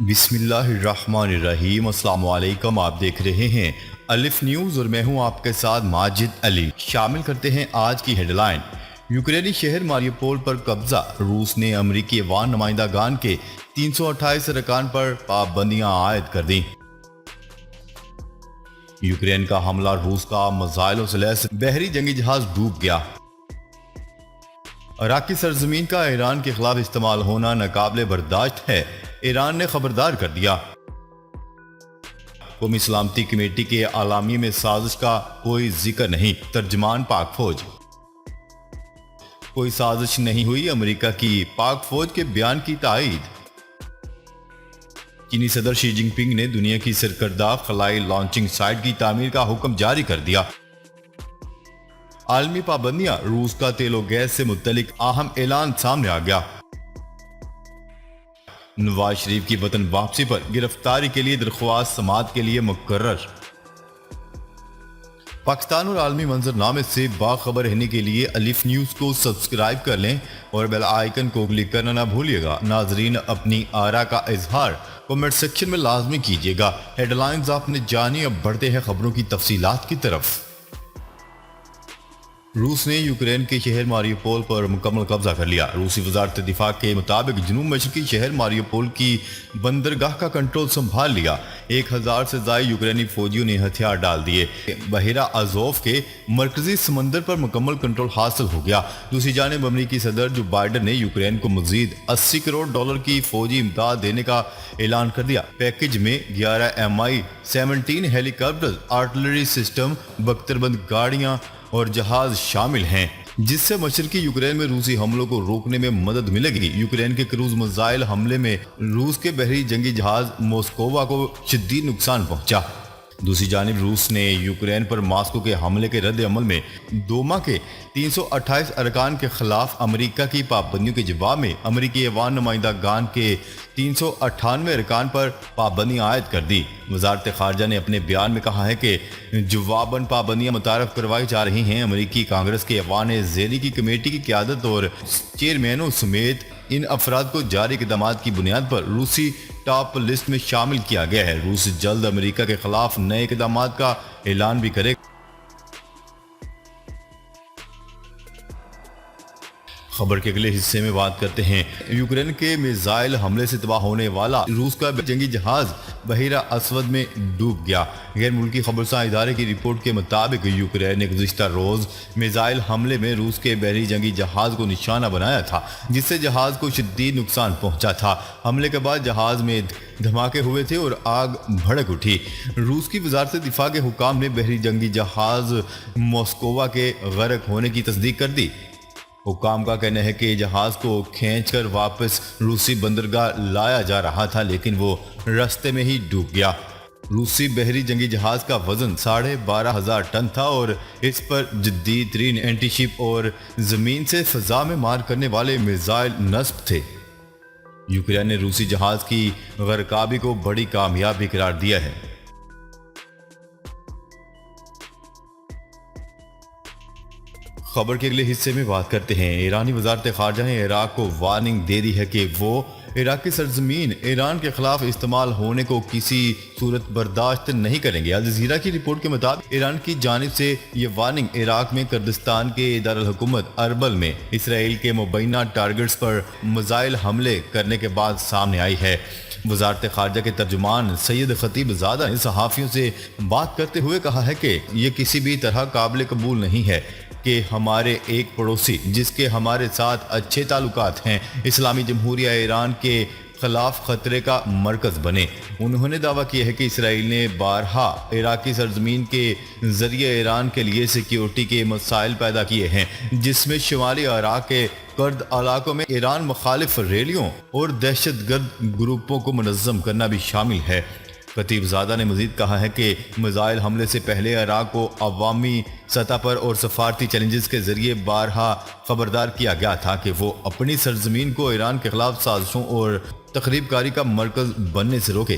بسم اللہ الرحمن الرحیم۔ السلام علیکم، آپ دیکھ رہے ہیں الف نیوز اور میں ہوں آپ کے ساتھ ماجد علی۔ شامل کرتے ہیں آج کی ہیڈ لائن۔ یوکرینی شہر ماریوپول پر قبضہ، روس نے امریکی عوام نمائندہ گان کے 328 ارکان پر پابندیاں عائد کر دیں۔ یوکرین کا حملہ، روس کا میزائلوں سے لیس بحری جنگی جہاز ڈوب گیا۔ عراقی سرزمین کا ایران کے خلاف استعمال ہونا ناقابل برداشت ہے، ایران نے خبردار کر دیا۔ قومی سلامتی کمیٹی کے اعلامیے میں سازش کا کوئی ذکر نہیں، ترجمان پاک فوج۔ کوئی سازش نہیں ہوئی، امریکہ کی پاک فوج کے بیان کی تائید۔ چینی صدر شی جن پنگ نے دنیا کی سرکردہ خلائی لانچنگ سائٹ کی تعمیر کا حکم جاری کر دیا۔ عالمی پابندیاں، روس کا تیل و گیس سے متعلق اہم اعلان سامنے آ گیا۔ نواز شریف کی وطن واپسی پر گرفتاری کے لیے درخواست سماعت کے لیے مقرر۔ پاکستان اور عالمی منظرنامے سے باخبر رہنے کے لیے الف نیوز کو سبسکرائب کر لیں اور بیل آئیکن کو کلک کرنا نہ بھولیے گا۔ ناظرین، اپنی آراء کا اظہار کمنٹ سیکشن میں لازمی کیجیے گا۔ ہیڈ لائنز آپ نے جانی، اب بڑھتے ہیں خبروں کی تفصیلات کی طرف۔ روس نے یوکرین کے شہر ماریوپول پر مکمل قبضہ کر لیا۔ روسی وزارت دفاع کے مطابق جنوب مشرقی شہر ماریوپول کی بندرگاہ کا کنٹرول سنبھال لیا۔ 1000 سے زائد یوکرینی فوجیوں نے ہتھیار ڈال دیے۔ بحیرہ ازوف کے مرکزی سمندر پر مکمل کنٹرول حاصل ہو گیا۔ دوسری جانب امریکی صدر جو بائیڈن نے یوکرین کو مزید $80 کروڑ کی فوجی امداد دینے کا اعلان کر دیا۔ پیکج میں 11 Mi-17 ہیلی کاپٹر، آرٹلری سسٹم، بختربند گاڑیاں اور جہاز شامل ہیں، جس سے مشرقی یوکرین میں روسی حملوں کو روکنے میں مدد ملے گی۔ یوکرین کے کروز میزائل حملے میں روس کے بحری جنگی جہاز موسکوا کو شدید نقصان پہنچا۔ دوسری جانب روس نے یوکرین پر ماسکو کے حملے کے رد عمل میں دوما کے 328 ارکان کے خلاف امریکہ کی پابندیوں کے جواب میں امریکی عوام نمائندہ گان کے 398 ارکان پر پابندیاں عائد کر دی۔ وزارت خارجہ نے اپنے بیان میں کہا ہے کہ جواباً پابندیاں متعارف کروائی جا رہی ہیں۔ امریکی کانگریس کے ایوان ذیلی کی کمیٹی کی قیادت اور چیئرمینوں سمیت ان افراد کو جاری اقدامات کی بنیاد پر روسی ٹاپ لسٹ میں شامل کیا گیا ہے۔ روس جلد امریکہ کے خلاف نئے اقدامات کا اعلان بھی کرے گا۔ خبر کے اگلے حصے میں بات کرتے ہیں۔ یوکرین کے میزائل حملے سے تباہ ہونے والا روس کا جنگی جہاز بحیرہ اسود میں ڈوب گیا۔ غیر ملکی خبرساں ادارے کی رپورٹ کے مطابق یوکرین نے گزشتہ روز میزائل حملے میں روس کے بحری جنگی جہاز کو نشانہ بنایا تھا، جس سے جہاز کو شدید نقصان پہنچا تھا۔ حملے کے بعد جہاز میں دھماکے ہوئے تھے اور آگ بھڑک اٹھی۔ روس کی وزارت دفاع کے حکام نے بحری جنگی جہاز موسکوا کے غرق ہونے کی تصدیق کر دی۔ حکام کا کہنا ہے کہ جہاز کو کھینچ کر واپس روسی بندرگاہ لایا جا رہا تھا، لیکن وہ رستے میں ہی ڈوب گیا۔ روسی بحری جنگی جہاز کا وزن 12,500 ٹن تھا اور اس پر جدید ترین اینٹی شپ اور زمین سے فضا میں مار کرنے والے میزائل نصب تھے۔ یوکرین نے روسی جہاز کی غرقابی کو بڑی کامیابی قرار دیا ہے۔ خبر کے اگلے حصے میں بات کرتے ہیں۔ ایرانی وزارت خارجہ نے عراق کو وارننگ دے دی ہے کہ وہ عراقی سرزمین ایران کے خلاف استعمال ہونے کو کسی صورت برداشت نہیں کریں گے۔ الجزیرہ کی رپورٹ کے مطابق ایران کی جانب سے یہ وارننگ عراق میں کردستان کے دارالحکومت اربل میں اسرائیل کے مبینہ ٹارگٹس پر میزائل حملے کرنے کے بعد سامنے آئی ہے۔ وزارت خارجہ کے ترجمان سید خطیب زادہ نے صحافیوں سے بات کرتے ہوئے کہا ہے کہ یہ کسی بھی طرح قابل قبول نہیں ہے کہ ہمارے ایک پڑوسی جس کے ہمارے ساتھ اچھے تعلقات ہیں، اسلامی جمہوریہ ایران کے خلاف خطرے کا مرکز بنے۔ انہوں نے دعویٰ کیا ہے کہ اسرائیل نے بارہا عراقی سرزمین کے ذریعے ایران کے لیے سیکیورٹی کے مسائل پیدا کیے ہیں، جس میں شمالی عراق کے کرد علاقوں میں ایران مخالف ریلیوں اور دہشت گرد گروپوں کو منظم کرنا بھی شامل ہے۔ خطیب زادہ نے مزید کہا ہے کہ میزائل حملے سے پہلے عراق کو عوامی سطح پر اور سفارتی چیلنجز کے ذریعے بارہا خبردار کیا گیا تھا کہ وہ اپنی سرزمین کو ایران کے خلاف سازشوں اور تخریب کاری کا مرکز بننے سے روکے۔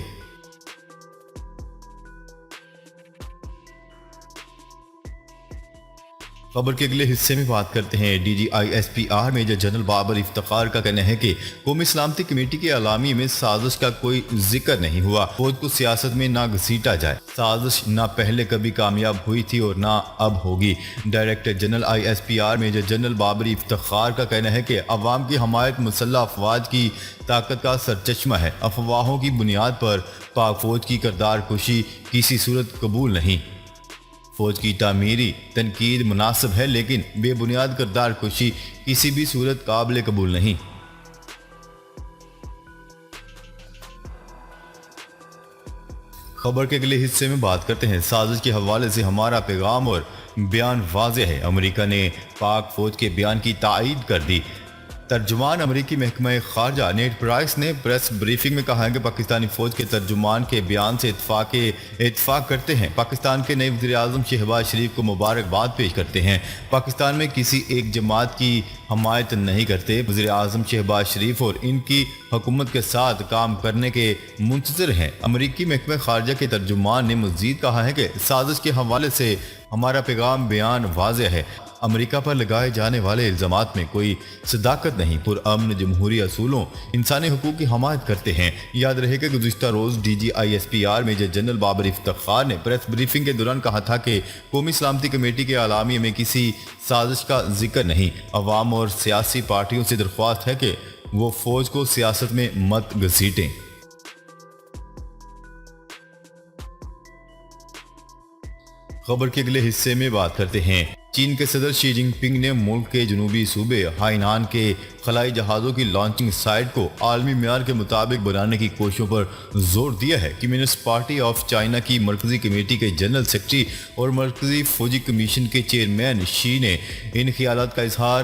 خبر کے اگلے حصے میں بات کرتے ہیں D G I S P R major general Babar Iftikhar کا کہنا ہے کہ قومی سلامتی کمیٹی کے اعلامیے میں سازش کا کوئی ذکر نہیں ہوا، فوج کو سیاست میں نہ گھسیٹا جائے، سازش نہ پہلے کبھی کامیاب ہوئی تھی اور نہ اب ہوگی۔ Director general I S P R major general Babar Iftikhar کا کہنا ہے کہ عوام کی حمایت مسلح افواج کی طاقت کا سرچشمہ ہے، افواہوں کی بنیاد پر پاک فوج کی کردار کشی کسی صورت قبول نہیں۔ فوج کی تعمیری تنقید مناسب ہے لیکن بے بنیاد کردار کشی کسی بھی صورت قابل قبول نہیں۔ خبر کے اگلے حصے میں بات کرتے ہیں سازش کے حوالے سے ہمارا پیغام اور بیان واضح ہے، امریکہ نے پاک فوج کے بیان کی تائید کر دی۔ ترجمان امریکی محکمہ خارجہ نیٹ پرائس نے پریس بریفنگ میں کہا ہے کہ پاکستانی فوج کے ترجمان کے بیان سے اتفاق کرتے ہیں، پاکستان کے نئے وزیر اعظم شہباز شریف کو مبارکباد پیش کرتے ہیں، پاکستان میں کسی ایک جماعت کی حمایت نہیں کرتے، وزیر اعظم شہباز شریف اور ان کی حکومت کے ساتھ کام کرنے کے منتظر ہیں۔ امریکی محکمہ خارجہ کے ترجمان نے مزید کہا ہے کہ سازش کے حوالے سے ہمارا پیغام بیان واضح ہے، امریکہ پر لگائے جانے والے الزامات میں کوئی صداقت نہیں، پرامن جمہوری اصولوں انسانی حقوق کی حمایت کرتے ہیں۔ یاد رہے کہ گزشتہ روز D G I S P R major general Babar Iftikhar نے پریس بریفنگ کے دوران کہا تھا کہ قومی سلامتی کمیٹی کے اعلامیے میں کسی سازش کا ذکر نہیں، عوام اور سیاسی پارٹیوں سے درخواست ہے کہ وہ فوج کو سیاست میں مت گھسیٹیں۔ خبر کے اگلے حصے میں بات کرتے ہیں چین کے صدر شی جن پنگ نے ملک کے جنوبی صوبے ہائنان کے خلائی جہازوں کی لانچنگ سائٹ کو عالمی معیار کے مطابق بنانے کی کوششوں پر زور دیا ہے۔ کمیونسٹ پارٹی آف چائنا کی مرکزی کمیٹی کے جنرل سیکرٹری اور مرکزی فوجی کمیشن کے چیئرمین شی نے ان خیالات کا اظہار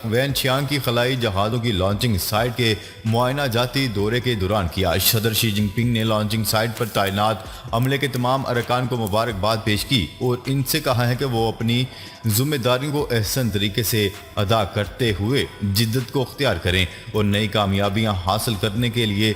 وین چیانگ کی خلائی جہازوں کی لانچنگ سائٹ کے معائنہ جاتی دورے کے دوران کیا۔ صدر شی جن پنگ نے لانچنگ سائٹ پر تعینات عملے کے تمام ارکان کو مبارکباد پیش کی اور ان سے کہا ہے کہ وہ اپنی ذمہ داریوں کو احسن طریقے سے ادا کرتے ہوئے جدت کو اختیار کریں اور نئی کامیابیاں حاصل کرنے کے لیے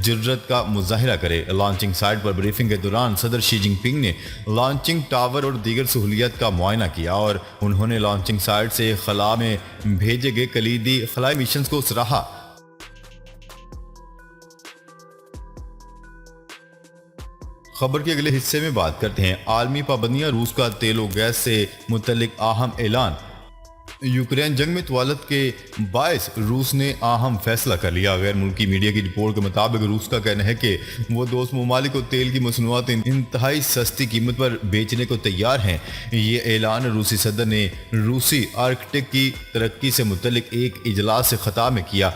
جرت کا مظاہرہ کریں۔ لانچنگ سائٹ پر بریفنگ کے دوران صدر شی جن پنگ نے لانچنگ ٹاور اور دیگر سہولیات کا معائنہ کیا اور انہوں نے لانچنگ سائٹ سے خلا میں بھیجے گئے کلیدی خلائی مشنز کو سراہا۔ خبر کے اگلے حصے میں بات کرتے ہیں عالمی پابندیاں، روس کا تیل و گیس سے متعلق اہم اعلان۔ یوکرین جنگ میں طوالت کے باعث روس نے اہم فیصلہ کر لیا۔ غیر ملکی میڈیا کی رپورٹ کے مطابق روس کا کہنا ہے کہ وہ دوست ممالک کو تیل کی مصنوعات انتہائی سستی قیمت پر بیچنے کو تیار ہیں۔ یہ اعلان روسی صدر نے روسی آرکٹک کی ترقی سے متعلق ایک اجلاس سے خطاب میں کیا۔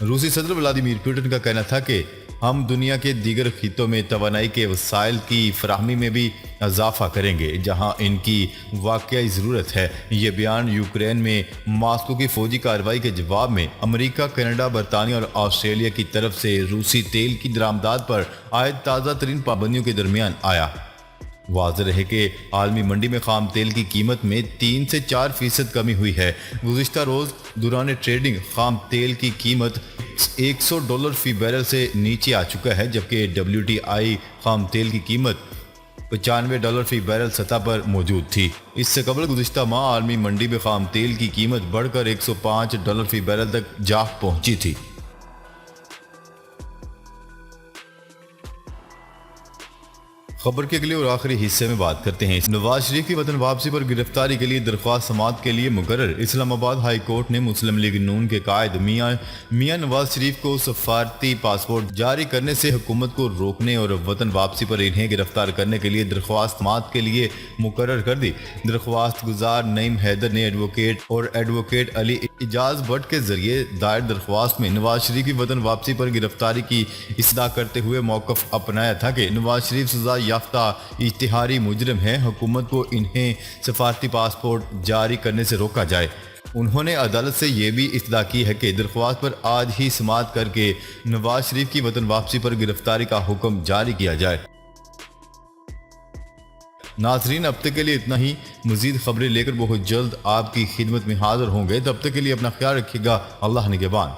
روسی صدر ولادیمیر پوٹن کا کہنا تھا کہ ہم دنیا کے دیگر خطوں میں توانائی کے وسائل کی فراہمی میں بھی اضافہ کریں گے جہاں ان کی واقعی ضرورت ہے۔ یہ بیان یوکرین میں ماسکو کی فوجی کارروائی کے جواب میں امریکہ، کینیڈا، برطانیہ اور آسٹریلیا کی طرف سے روسی تیل کی درآمدات پر عائد تازہ ترین پابندیوں کے درمیان آیا۔ واضح رہے کہ عالمی منڈی میں خام تیل کی قیمت میں 3 سے 4% کمی ہوئی ہے۔ گزشتہ روز دوران ٹریڈنگ خام تیل کی قیمت $100 فی بیرل سے نیچے آ چکا ہے، جبکہ WTI خام تیل کی قیمت $95 فی بیرل سطح پر موجود تھی۔ اس سے قبل گزشتہ ماہ عالمی منڈی میں خام تیل کی قیمت بڑھ کر $105 فی بیرل تک جا پہنچی تھی۔ خبر کے اگلے اور آخری حصے میں بات کرتے ہیں نواز شریف کی وطن واپسی پر گرفتاری کے لیے درخواست سماعت کے لیے مقرر۔ اسلام آباد ہائی کورٹ نے مسلم لیگ نون کے قائد میاں نواز شریف کو سفارتی پاسپورٹ جاری کرنے سے حکومت کو روکنے اور وطن واپسی پر انہیں گرفتار کرنے کے لیے درخواست سماعت کے لیے مقرر کر دی۔ درخواست گزار نعیم حیدر نے ایڈوکیٹ علی اعجاز بٹ کے ذریعے دائر درخواست میں نواز شریف کی وطن واپسی پر گرفتاری کی استدعا کرتے ہوئے موقف اپنایا تھا کہ نواز شریف سزا یافتہ اشتہاری مجرم ہیں، حکومت کو انہیں سفارتی پاسپورٹ جاری کرنے سے روکا جائے۔ انہوں نے عدالت سے یہ بھی استدعا کی ہے کہ درخواست پر آج ہی سماعت کر کے نواز شریف کی وطن واپسی پر گرفتاری کا حکم جاری کیا جائے۔ ناظرین، اب تک کے لیے اتنا ہی۔ مزید خبریں لے کر بہت جلد آپ کی خدمت میں حاضر ہوں گے۔ تب تک کے لیے اپنا خیال رکھیے گا۔ اللہ نگہبان۔